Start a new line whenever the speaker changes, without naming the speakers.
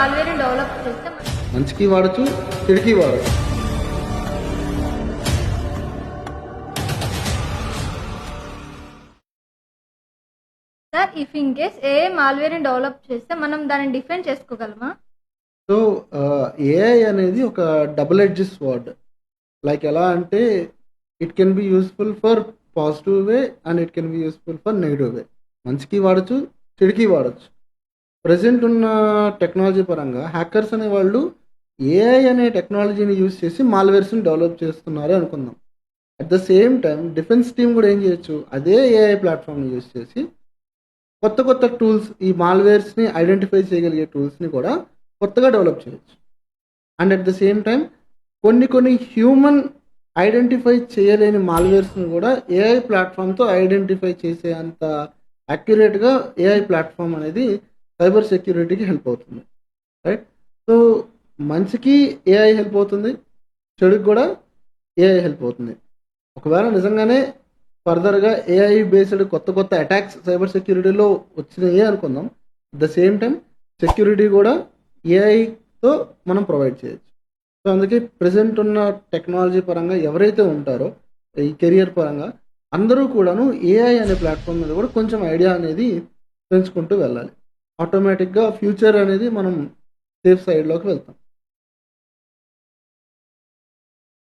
మాల్వేర్ని develop చేస్తే
మంచికి వాడచ్చు, చెడుకి వాడచ్చు.
Sir if in case a మాల్వేర్ని డెవలప్ చేస్తే మనం దాన్ని డిఫెండ్ చేసుకోగలమా?
సో ఏఐ అనేది ఒక డబుల్ ఎడ్జ్ స్వార్డ్. లైక్ ఎలా అంటే it can be useful for positive way and it can be useful for negative వే. మంచికి వాడచ్చు, చెడుకి వాడచ్చు. ప్రజెంట్ ఉన్న టెక్నాలజీ పరంగా హ్యాకర్స్ అనే వాళ్ళు ఏఐ అనే టెక్నాలజీని యూజ్ చేసి మాల్వేర్స్ని డెవలప్ చేస్తున్నారు అనుకుందాం. At the same time defence team కూడా ఏం చేయొచ్చు, అదే ఏఐ ప్లాట్ఫామ్ని యూజ్ చేసి కొత్త కొత్త టూల్స్, ఈ మాల్వేర్స్ని ఐడెంటిఫై చేయగలిగే టూల్స్ని కూడా కొత్తగా డెవలప్ చేయొచ్చు. And at the same time కొన్ని హ్యూమన్ ఐడెంటిఫై చేయలేని మాల్వేర్స్ని కూడా ఏఐ ప్లాట్ఫామ్తో ఐడెంటిఫై చేసే అంత యాక్యురేట్గా ఏఐ ప్లాట్ఫామ్ అనేది సైబర్ సెక్యూరిటీకి హెల్ప్ అవుతుంది. రైట్. సో మంచికి ఏఐ హెల్ప్ అవుతుంది, చెడుకి కూడా ఏఐ హెల్ప్ అవుతుంది. ఒకవేళ నిజంగానే ఫర్దర్గా ఏఐ బేస్డ్ కొత్త అటాక్స్ సైబర్ సెక్యూరిటీలో వచ్చినాయి అనుకుందాం, at the same time security కూడా ఏఐతో మనం ప్రొవైడ్ చేయొచ్చు. సో అందుకే ప్రజెంట్ ఉన్న టెక్నాలజీ పరంగా ఎవరైతే ఉంటారో ఈ కెరియర్ పరంగా అందరూ కూడాను ఏఐ అనే ప్లాట్ఫామ్ మీద కూడా కొంచెం ఐడియా అనేది పెంచుకుంటూ వెళ్ళాలి. ఆటోమేటిక్గా ఫ్యూచర్ అనేది మనం సేఫ్ సైడ్లోకి వెళ్తాం.